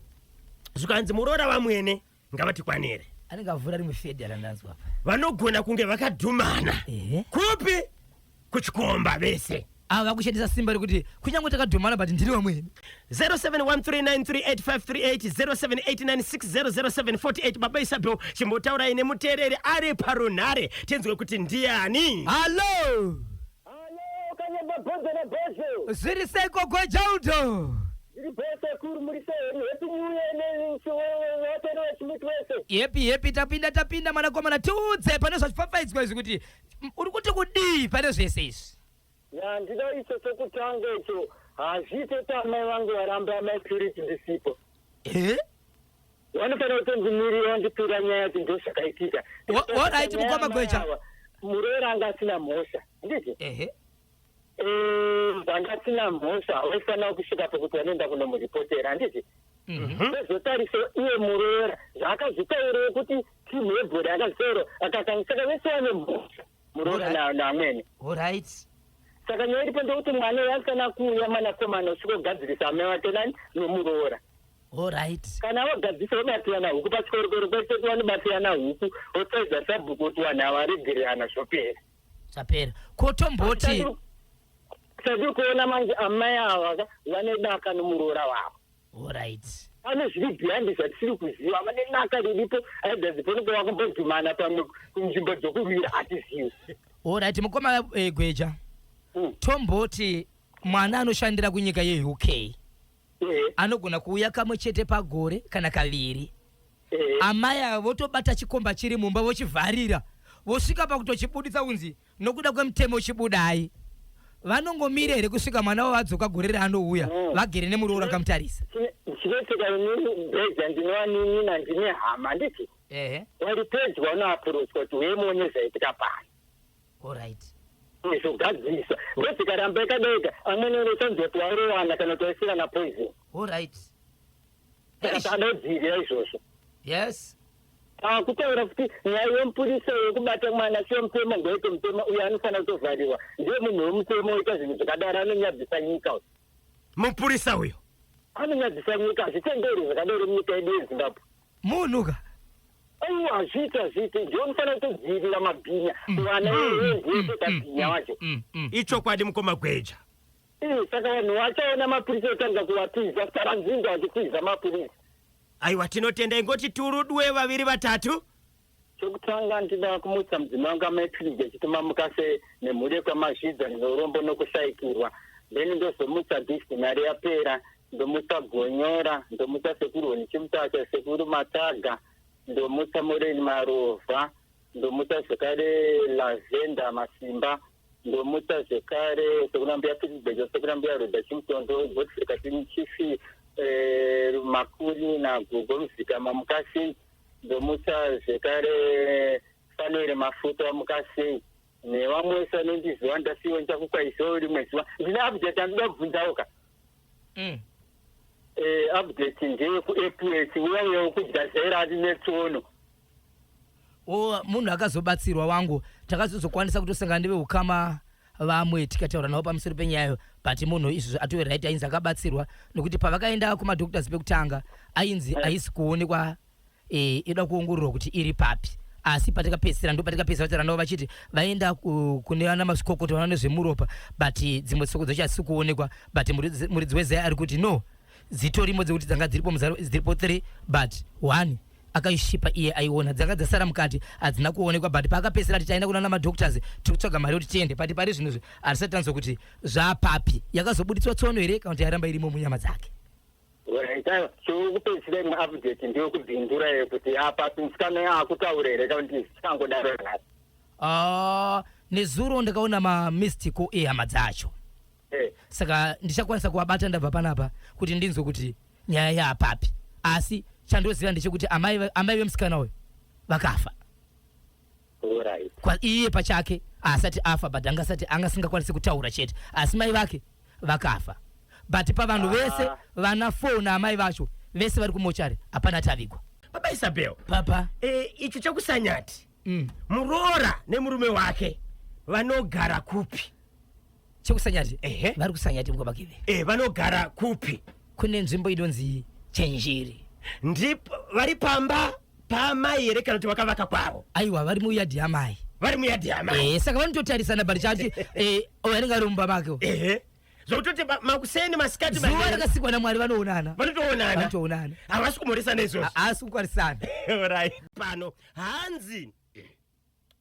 Zvikanzi muroora vamwene ngavati kwanere. Anenge avhura rimwe fedhi randanzwa apa. Vanogona kunge vakadhumana. Kupi? Kuchikomba vese. Vakushandisa simba rekuti kunyange takadhumana but ndiri wamwene. 0713938538 0789600748 baba Isabel chimbotaurai nemutereri ari parunhare tenzwe kuti ndiani. Hello Kanyemba Bonzo na Bosho. Zviri seiko Gwejauto? Iri Bosho kuri muri seri hetu muyene wotero chimitu wese. Yepi tapinda mwanakomana tiudze pane zvachipfapfaidzwa izvi kuti uri kuti kudii pane zvese izvi. Ya ndino icho chokutanga icho hazvite tamai vangu varamba amapuriti ndisipo. Vanofana kutonzi miri wandipira nyaya kuti ndo zvakaitika. Alright mukoma Gweja. Muroora anga asina mhosva. Nditi? Vanga asina mhosva vaifana kusvika pekuti vanoenda kunomuripotera. Handiti? Zvotarisa iye muroora zvakazvitaurira kuti timu yebhora yakazoro akakangisaka vese vane mhosva. Muroora naamweni. Alright. Saka nyaya iripo ndekuti mwana yakana kuuya mwanakomana usvikogadzirisa amai wake nani nomuroora. Alright. Kana vagadzirisa vobatirana huku pachikorokoro kwese vanobatirana huku vosaidza sabhuku kuti vanhu avaregererana zvopera. Zvapera. Kotomboti. Sadi kuona manje amai ava vane daka nomuroora wavo. Alright. Pane zviri bhiyandi zvatisiri kuziva vane daka riripo aidha ziponeko vakumbodhumana pamwe kunzvimbo dzokurwira hatizivi. Alright mukoma Gweja. Tomboti mwana anoshandira kunyika yeUK. Anogona kuuya kamwe chete pagore kana kaviri. Amai avo votobata chikomba chiri mumba vochivharira. Vosvika pakutochibuditsa unzi nokuda kwemutemo chibudai. Vanongomira here kusvika mwana wavo adzoka gore raanouya vagere nemuroora kamutarisa. chivetika ini bhedza ndinova nini nandine hama nditi walipedzwa unoapuruswa kuti wemonye zvaitika pano. Alright. Zvogadzisa ndodzikaramba ikadega amweni unosanzoti warowana kana toisira na poison. Alright. Saka tanodzirira izvozvo. Yes. Kutaura kuti nyaya yemupurisa yekubata mwana siyo mutemo ngoite mutemo uyo anofanira kutovhariwa. Ndiye munhu wemutemo oita zvinhu zvakadaro anonyadzisa nyika. Mupurisa uyo Anonyadzisa nyika hazvitenderi zvakadaro munyika yedu yeZimbabwe. Munhu ka? Aiwa hazviiti ndiye unofanira kutodzivirira mabhinya kuvana veziese kabhinya wacho. ichokwadi mukoma Gweja. Saka vanhu vachaona mapurisa otanga kuvatiza kutaranzinga vachikwiza mapurisa. Aiwa tinotenda ingoti turudwe vaviri vatatu. Chokutanga ndinoda kumutsa mudzimai wangu amaipirija chituma mukase nemhuri yekwamazvidza neurombo nokushayikirwa. Then ndozomutsa dhistinari yapera, ndomutsa Gonyora, ndomutsa sekuru Honichimutacha, sekuru Mataga, ndomutsa Moreni Marova, ndomutsa zvekare Lavenda Masimba, ndomutsa zvekare sekunambia Pittsburgh, sekunambia Roda Chimtondo, Godfrey Chifi, Makuri naGogo Muzika Mamukasi, ndomutsa zvekare Fanere Mafuta Mamukasi. Nevamwe sanondiziva ndasiwo ndichakukwaisawo rimwe zuva. Ndine update andinoda kubvunzawo ka. Update ndeyekuAPS uyayewo kujazera ati netsono. Munhu akazobatsirwa wangu takazozokwanisa kutosangana neveukama vamwe tikataura navo pamusoro penyayo but munhu izvozvo atiwe right ainzi akabatsirwa nokuti pavakaenda kumadoctors pekutanga ainzi haisi kuonekwa ida kuongororwa kuti iri papi. Asi patakapedzisira ndo patakapedzisira vachara navo vachiti vaenda kune vana mazvikokota vanoona nezvemuropa but dzimwe tsoko dzacho hasi kuonekwa but muridzi wezaya ari kuti no dzitorimo dzekuti dzanga dziripo muzaro dziripo 3 but 1 akaishipa iye aiona dzanga dzasara mukati hadzina kuonekwa but paakapedzisira ati taenda kuna madoctors tikutsvaga mari kuti tiende pati pari zvinhu harisati tanzwa kuti zvapapi yakazobuditswa tsono here kana kuti yaramba irimo munyama dzake. Chokupedzisira imwe update ndeyokubvindura yekuti apa musikana yaakutaura here kana kuti zvichangodaro nhasi. Nezuro ndakaona mamystical ehama dzacho. Saka ndichakwanisa kuwabata ndabva panapa kuti ndinzwe kuti nyaya yaapapi. Asi chandoziva ndechekuti amai vemusikana uyu vakafa. Kwa iye pachake asati afa but angasingakwanisi kutaura chete asi mai vake vakafa. But pavanhu vese vana 4 naamai vacho vese vari kumochari hapana tavigwa. Baba Isabel. Papa. Icho chakusanyati. Muroora nemurume wake vanogara kupi? Chekusanyati? Vari kusanyati mukoma Kive. Vanogara kupi? Kune nzvimbo inonzi Chenjeri. Ndipo vari pamba paamai here kana kuti vakavaka kwavo? Aiwa vari muyadhi yamai. Vari muyadhi yamai. Saka vanototarisana bari chati anenge ari mumba make. Zvokutoti makuseni masikati zuva rakasikwa naMwari vanoonana. Vanotoonana. Havasi kumhoresana izvozvo. Haasi kukwarisana. Right. Pano hanzi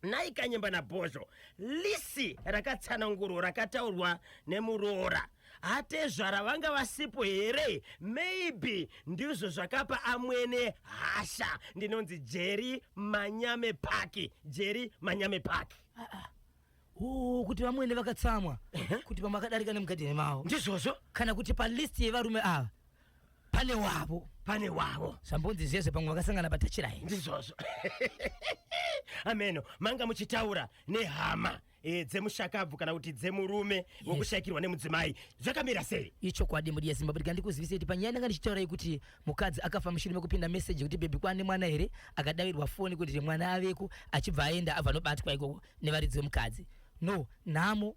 naikanyemba nabhozho lisi rakatsananguro rakataurwa nemuroora hatezvara vanga vasipo here maybe ndizvo zvakapa amwene hasha ndinonzi Jerry Manyame Park. Kuti vamwene vakatsamwa kuti pamwe akadarika nemugadheni mavo ndizvozvo kana kuti palisti yevarume ava pane wavo zvambonzi zvezve pamwe vakasangana patachirai ndizvozvo. Ameno manga muchitaura nehama dzemushakabvu kana kuti dzemurume wokushayikirwa nemudzimai zvakamira sei? Ichokwadi mudi yeZimbabwe ndikuzivisa kuti panyaya ndanga ndichitaura kuti mukadzi akafa mushure mekupinda meseji kuti bebi kwane mwana here akadawirwa foni kuti mwana aveko achibva aenda abva nobatwa ikoko nevaridzi vemukadzi. No, nhamo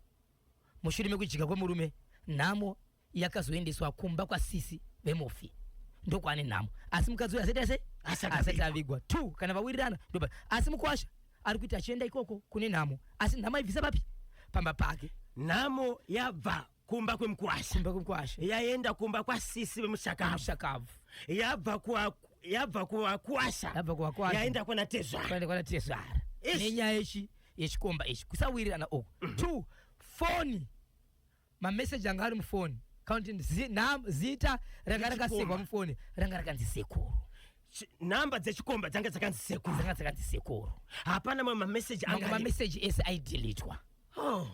mushure mekujika kwemurume nhamo yakazoendeswa kumba kwasisi vemofi ndokwane nhamo asi mukadzi uyu asati avigwa 2 kana vawirirana ndoba asi mukwasha ari kuita achienda ikoko kune nhamo asi nhamo aibvisa papi pamba pake. Nhamo yabva kumba kwemkwasha yaenda kumba kwasisi vemushakabvu yabva kuwakwasha yaenda kwana Tezvara nenyaya yechikomba ichi kusawirirana oku 2 foni mameseji anga ari mufoni kaunti zita ranga rakasekwa mufoni ranga rakanzi sekuru. Namba dzechikomba dzanga dzakanzi sekuru. Hapana mameseji ese aidelitwa.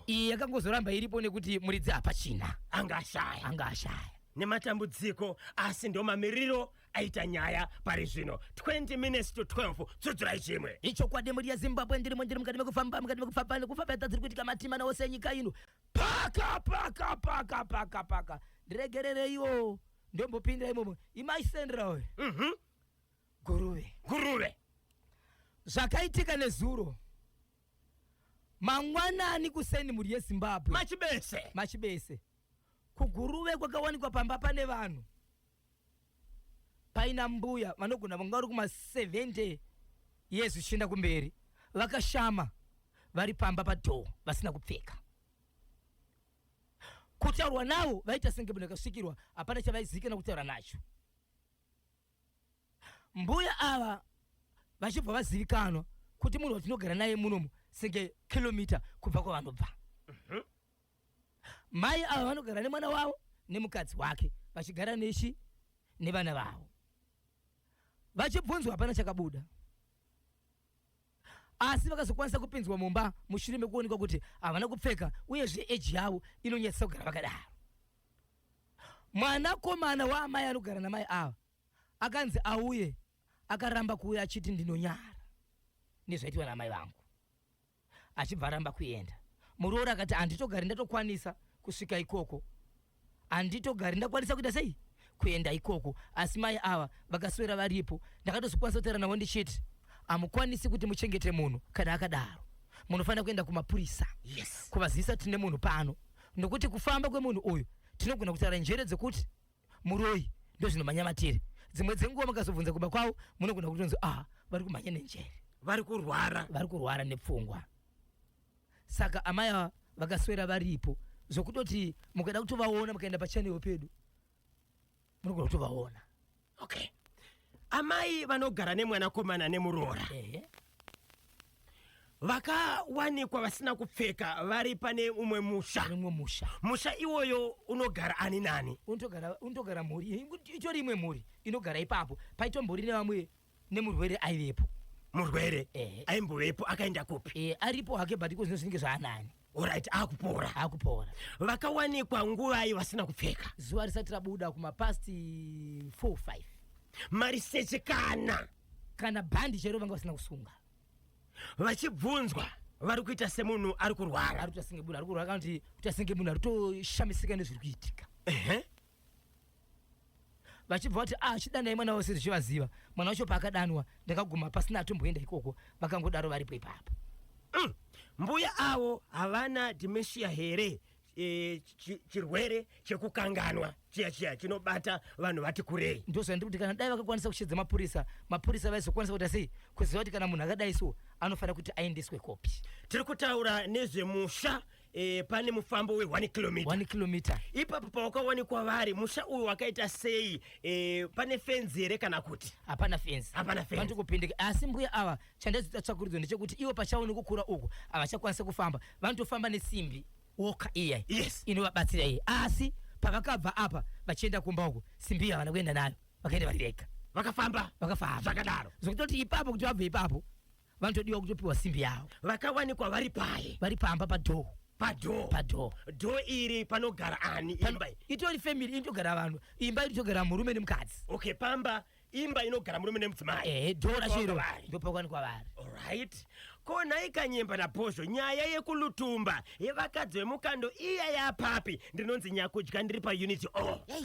Iyi yakangozoramba iripo nekuti muridzi hapachina anga ashaya nematambudziko asi ndo mamiriro aita nyaya pari zvino. 20 minutes to 12 tsudzurai chimwe. Icho kwadi muri ya Zimbabwe ndiri mukati mekufamba nekufamba dziri kuitika matima na ose nyika ino. Paka ndiregerere iwo ndombopindira imomo imaisendera we. Guruve zvakaitika nezuro mangwanani kuseni muri yeZimbabwe machibese kuguruve kwakawanikwa pamba pane vanhu paina mbuya vanogona vanga vari kuma-70 years zvichienda kumberi vakashama vari pamba padhoo vasina kupfeka. Kutaurwa navo vaita senge munhu akasvikirwa hapana chavaizikana kutaura nacho. Mbuya ava vachibva vazivikanwa kuti munhu watinogara naye munomu senge kilomita kubva kwavanobva. Mai ava vanogara nemwana wavo nemukadzi wake vachigara neshi nevana vavo. Vachibvunzwa hapana chakabuda. Asi vakazokwanisa kupinzwa mumba mushure mekuonekwa kuti havana kupfeka uyezve eji yavo inonyetsa kugara vakadaro. Mwanakomana waamai anogara namai ava akanzi auye, akaramba kuuya achiti ndinonyara nezvaitwa namai vangu, achibva aramba kuenda. Muroora akati handitogari ndatokwanisa kusvika ikoko, handitogari ndakwanisa kuita sei kuenda ikoko. Asi mai ava vakaswera varipo. Ndakatozokwanisa kutaura navo ndichiti hamukwanisi kuti muchengete munhu kana akadaro. Munofanira kuenda kumapurisa kuvazivisa tine munhu pano, nokuti kufamba kwemunhu uyu tinogona kutaura njere dzekuti muroyi ndozvinomanyamatiri. Dzimwe dzenguva makazobvunza kumba kwavo munogona kutonzi vari kumhanya nenjere, vari kurwara nepfungwa. Saka amai ava vakaswera varipo zvokutoti mukada kutovaona mukaenda pachanel pedu munogona kutovaona. Okay. Amai vanogara nemwanakomana nemuroora vakawanikwa vasina kupfeka vari pane umwe musha iwoyo unogara ani nani? Unogara mhuri, itori imwe mhuri inogara ipapo. Paitombori nevamwe nemurwere aivepo. Murwere aimbovepo akaenda kupi? Aripo hake but iko zvinenge zvaanani. Alright, akupora. Vakawanikwa nguvai vasina kupfeka. Zuva risati rabuda kumapasti 4-5. Mariseche kana bhandi chero vanga vasina kusunga. Vachibvunzwa vari kuita semunhu ari kurwara. Ari kuita senge munhu ari kurwara kana kuti kuita senge munhu ari kutoshamisika nezviri kuitika. Vachibva vati chidanai mwana wose zvichivaziva. Mwana wacho paakadanwa ndakaguma pasina atomboenda ikoko, vakangodaro varipo ipapo. Mbuya avo havana dementia here? Chirwere chekukanganwa chiya chinobata vanhu vati kurei. Ndozvandiri kuti kana dai vakakwanisa kushedza mapurisa vaizokwanisa kuita sei kuziva kuti kana munhu akadai so anofanira kuti aendeswe kopi. Tiri kutaura nezvemusha pane mufambo we1 kilomita. Ipapo pawakawanikwa vari musha uyu wakaita sei? Pane fenzi here kana kuti hapana fenzi? Panti kupindika. Asi mbuya ava chandaita tsvakuridzo ndechekuti ivo pachawo nekukura uku havachakwanisa kufamba, vanotofamba nesimbi woka iya inovabatsira iyi. Asi pavakabva apa vachienda kumba uku simbi iyi havana kuenda nayo, vakaenda vari vega, vakafamba zvakadaro zvokutoti ipapo kuti vabve ipapo vanotodiwa kutopiwa simbi yavo. Vakawanikwa vari pamba padhoo. Dhoo iri panogara ani? Imba itori family inogara vanhu, imba inogara murume nemukadzi. Okay, pamba imba inogara murume nemudzimai. Dhoo rachiro ndopakawanikwa vari. Alright. Kona ikanyemba naposvo nyaya yekulutumba yevakadzi vemukando iya yapapi ndinonzi nyakudya ndiri paunity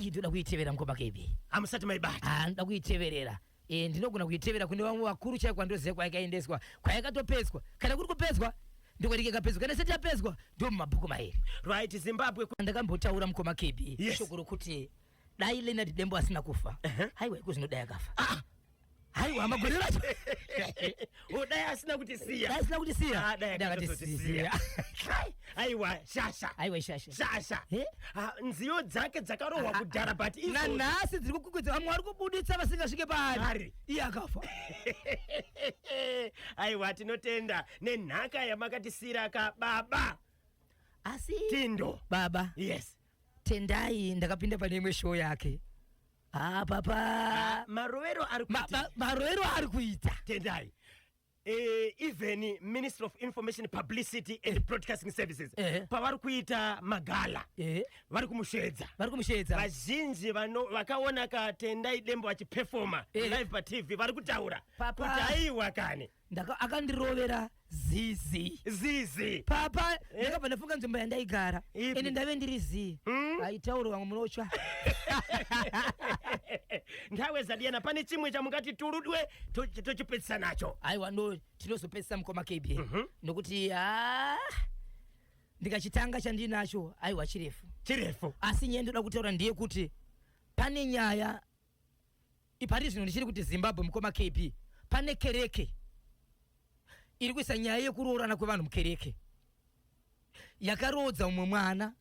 ndoda kuitevera mukoma KB. Hamusati maibata? Ndoda kuiteverera. Ndinogona kuitevera kune vamwe vakuru chaiko kwandoziva kwayakaendeswa, kwayakatopedzwa. Kana kuri kupedzwa ndikoti ikapedzwa, kana isati yapedzwa ndo mumabhuku mairi. Right. Zimbabwe ndakambotaura mukoma KB shoko rokuti dai Leonard Dembo asina kufa haiwa iko zvinodai akafa. Haiwa magore racho dai asina kutisiya. Aiwa shasha nziyo dzake dzakarohwa kudhara but nanhasi dziri kukwidza vamwe vari kubuditsa vasingasvike paari iye akafa. Aiwa tinotenda nenhaka yamakatisira kababa. Asi Tindo baba tendai ndakapinda pane imwe show yake papa marovero ari kuita tendai even Ministry of Information Publicity and Broadcasting Services pavari kuita magala vari kumushedza vazhinji vakaona Tendai Dembo achiperforma live paTV vari kutaura kuti aiwa kani akandirovera zizi papa ndakabva ndafunga nzvimbo yandaigara ene ndave ndiri zii aitauro vamwe munotsva ndawe Zadiana pane chimwe chamungati turudwe tochipedzisa nacho aiwa no tinozopedzisa mukoma KB nokuti ndikachitanga chandinacho aiwa chirefu asi nyaya ndoda kutaura ndiye kuti pane nyaya ipari zvino ndichiri kuti Zimbabwe mukoma KB pane kereke iri kuisa nyaya yekuroorana kwevanhu mukereke yakarodza umwe mwana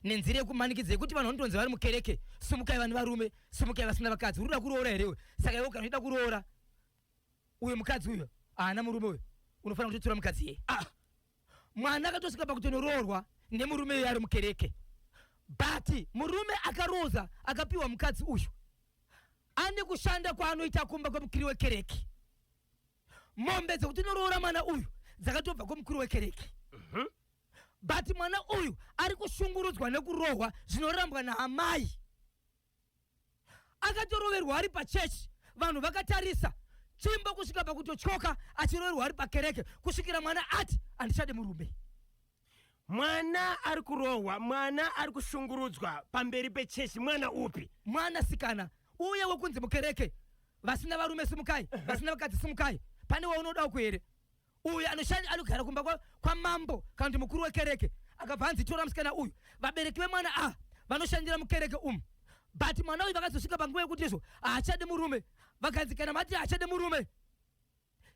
nenzira yekumanikidza yekuti vanhu vanondonzi vari mukereke sumukai vanhu varume sumukai vasina vakadzi urikuda kuroora here saka iwe kana unoda kuroora uyu mukadzi uyo haana murume uyo unofanira kutotora mukadzi iye mwana akatosvika pakutondoroorwa nemurume uyo ari mukereke but murume akaroza akapiwa mukadzi uyu ane kushanda kwaanoita kumba kwemukiri wekereke mombe dzekutondoroora mwana uyu dzakatobva kwemukuru wekereke but mwana uyu ari kushungurudzwa nekurohwa zvinorambwa naamai akatoroverwa ari pachechi vanhu vakatarisa chimbo kusvika pakutotyoka achiroverwa ari pakereke kusvikira mwana ati handichade murume mwana ari kurohwa mwana ari kushungurudzwa pamberi pechechi mwana upi mwana sikana uye wekunzi mukereke vasina varume simukai vasina vakadzi simukai pane waunoda kuhere uyu anogara kumba kwamambo kana kuti mukuru wekereke akabva hanzi tora musikana uyu vabereki vemwana vanoshandira mukereke but mwana uyu vakazosvika panguva yekuti izvo haachade murume vakadzi kana mati haachade murume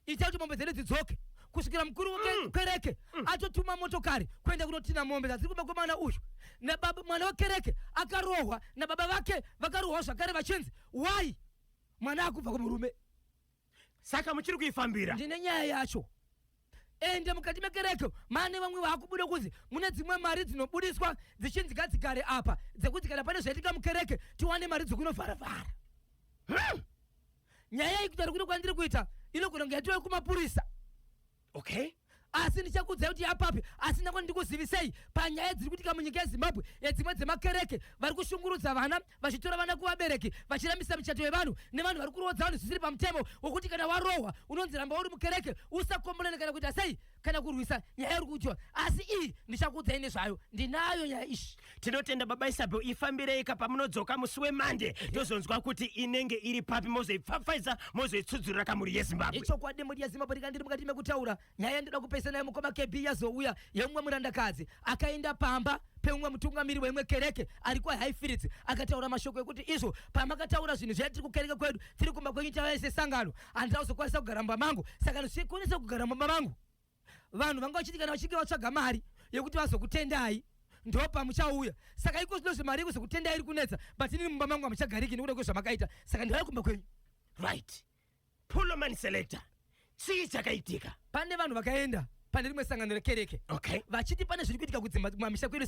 itai kuti mombe dzedu dzidzoke kusvikira mukuru wekereke atotuma motokari kuenda kunotina mombe dziri kumba kwemwana uyu mwana wekereke akarohwa nababa vake vakarohwa zvakare vachinzi why mwana akubva kumurume saka muchiri kuifambira ndine nyaya yacho ende mukati mekereke mane vamwe vakubuda kunzi mune dzimwe mari dzinobudiswa dzichinzi ngadzigare apa dzekuti kana pane zvaitika mukereke tiwane mari dzekunovharavhara nyaya iyi kuti ari kuda kwandiri kuita inogona kunge yatiwe kumapurisa okay asi ndichakuudzai kuti yapapi asi ndako ndikuzivisei panyaya dziri kuitika munyika yeZimbabwe yedzimwe dzemakereke vari kushungurudza vana vachitora vana kuvabereki vachirambisa michato yevanhu nevanhu vari kurodza vanhu zvisiri pamutemo wokuti kana warohwa unonzi ramba uri mukereke usakomborana kana kuita sei kana kurwisa nyaya iri kuitiwa asi iyi ndichakuudzai nezvayo ndinayo nyaya ishi tinotenda baba Isabel ifambireika pamunodzoka musi weMande tozonzwa kuti inenge iri papi mozoipfapfaidza mozoitsudzurira kamuri yeZimbabwe ichokwadi muri yeZimbabwe rikandiri mukati mekutaura nyaya ndoda kupesa naye mukoma KB yazouya yeumwe murandakadzi akaenda pamba peumwe mutungamiri weimwe kereke ari kwaHighfields akataura mashoko ekuti izvo pamakataura zvinhu zvatiri kukereke kwedu tiri kumba kwenyu tavaise sangano handizokwanisa kugara mumba mangu saka ndichikwanisa kugara mumba mangu vanhu vanga vachiti kana vachinge vatsvaga mari yekuti vazokutendai ndo pamuchauya saka iko zvino zvemari yekuzokutendai iri kunetsa but inini mumba mangu hamuchagariki nekuda kwezvamakaita saka ndivai kumba kwenyu right Pullman selector chii chakaitika pane vanhu vakaenda pane rimwe sangano rekereke vachiti pane zviri kuitika kudzimba mamisha kwedu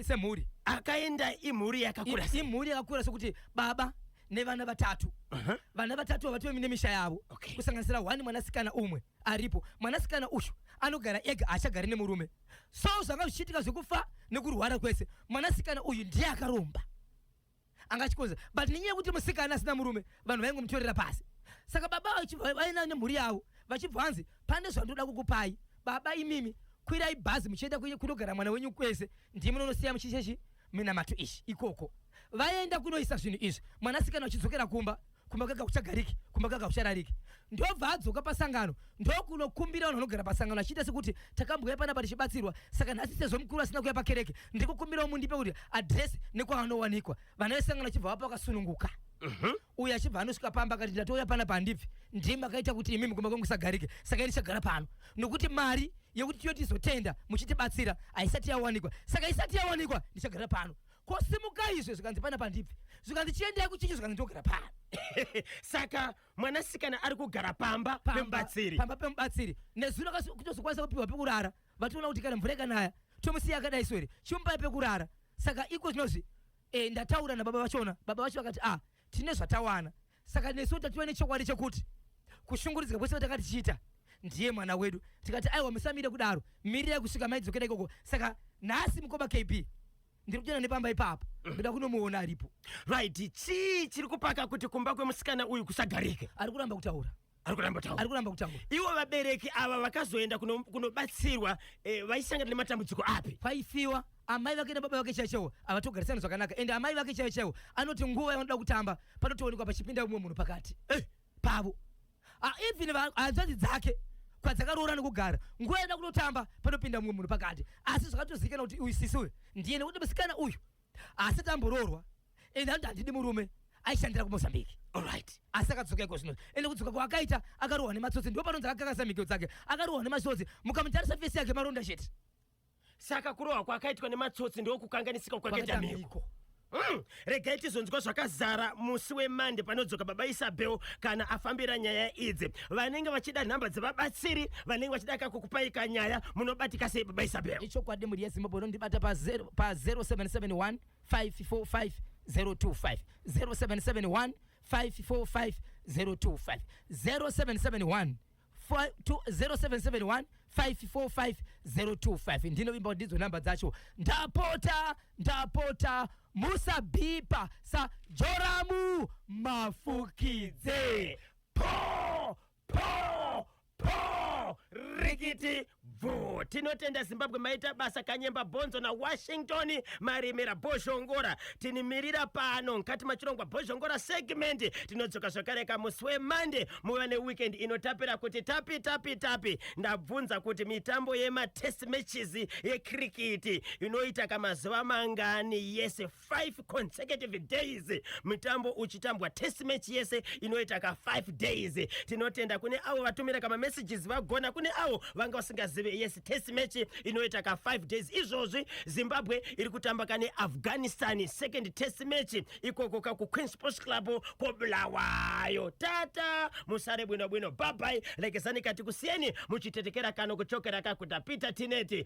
semhuri akaenda imhuri yakakura imhuri yakakura sokuti baba nevana vatatu vana vatatu vatiwe nemisha yavo kusanganisira 1 mwanasikana umwe aripo mwanasikana uyu anogara ega haachagari nemurume so zvanga zvichiitika zvekufa nekurwara kwese mwanasikana uyu ndiye akaromba angachikonza but nenyaya yekuti musikana asina murume vanhu vaingomutorera pasi saka baba vaina nemhuri yavo vachibva hanzi pane zvandoda kukupai baba imimi kwirai bhazi muchienda kunogara mwana wenyu kwese ndiye munonosiya muchichechi minamato ishi ikoko vaenda kunoisa zvinhu izvi mwanasikana achidzokera kumba kaga kuchagariki kumba kaga kucharariki ndobva adzoka pasangano ndokunokumbira vanhu vanogara pasangano achiita sekuti takambouya panapa tichibatsirwa saka nhasi sezvo mukuru asina kuuya pakereke ndikukumbirawo mundipe kuti adhiresi nekwaanowanikwa vana vesangano achibva vapa vakasununguka uyu achibva anosvika pamba akati ndatouya panapa handibvi ndimi akaita kuti imimi kumba kwangu sagarike saka ndichagara pano nokuti mari yekuti tiyo tizotenda muchitibatsira haisati yawanikwa saka isati yawanikwa ndichagara pano kosimuka izvo zvikanzi panapa handibvi zvikanzi chiendai kuchichi zvikanzi ndogara pano saka mwanasikana ari kugara pamba pemubatsiri nezuro kutozokwanisa kupiwa pekurara vatoona kuti kana mvura ikanaya tomusiya akadai swere chimupai pekurara saka iko zvinozvi ndataura nababa vachona baba vacho vakati tine zvatawana saka nesu tativa nechokwadi chekuti kushungurudzika kwese vatakati chiita ndiye mwana wedu tikati aiwa musamire kudaro mirira kusvika maidzokera ikoko saka nhasi mukoba KB ndiri kuchena nepamba ipapo ndida kunomuona aripo right chiri kupaka kuti kumba kwemusikana uyu kusagarike ari kuramba kutaura iwo vabereki ava vakazoenda kunobatsirwa vaisangana nematambudziko api kwaifiwa amai vake nababa vake chaichaiwo avatogarisana zvakanaka ende amai vake chaichaiwo anoti nguva yanoda kutamba panotoonekwa pachipinda umwe munhu pakati pavo even hanzvadzi dzake kwadzakaroora nekugara nguva yada kunotamba panopinda mumwe munhu pakati asi zvakatozikana kuti uyu sisi uyu ndiye nekuti musikana uyu asati amboroorwa ende anoti handidi murume aishandira kuMozambique alright asi akadzoka iko zvino ende kudzoka kwaakaita akarohwa nematsotsi ndo pano dzakakakasa mhiko dzake akarohwa nematsotsi mukamutarisa fesi yake maronda chete saka kurohwa kwakaitwa nematsotsi ndokukanganisika kwakaita mhiko regai tizonzwa zvakazara musi weMonday panodzoka baba Isabel kana afambira nyaya idzi vanenge vachida nhamba dzevabatsiri vanenge vachida kakukupaika nyaya munobatika sei baba Isabel ichokwadi muri yezimbabwe ndibata pa 0771 545 025 0771 545 025 0771 0771 545 025 ndinovimba ndidzo namba dzacho ndapota musabipa sa Joramu Mafukidze po rikiti bvu tinotenda Zimbabwe maita basa kanyemba bhonzo naWashington marimira Bozhongora tinimirira pano nkati machirongwa Bozhongora segment tinodzoka zvakare kamusi weMonday muva neweekend inotapira kuti tapi ndabvunza kuti mitambo yematest matches yecricket inoita kamazuva mangani yese 5 consecutive days mitambo uchitambwa test match yese inoita ka 5 days tinotenda kune avo vatumira kama messages vagona kune avo vanga vasingazive yes test match inoita ka 5 days izvozvi Zimbabwe iri kutamba kane Afghanistan second test match ikoko ka ku Queen Sports Club kobulawayo tata musare bwino bye bye lekezani kati kusiyeni muchitetekera kano kuchokera kakutapita tineti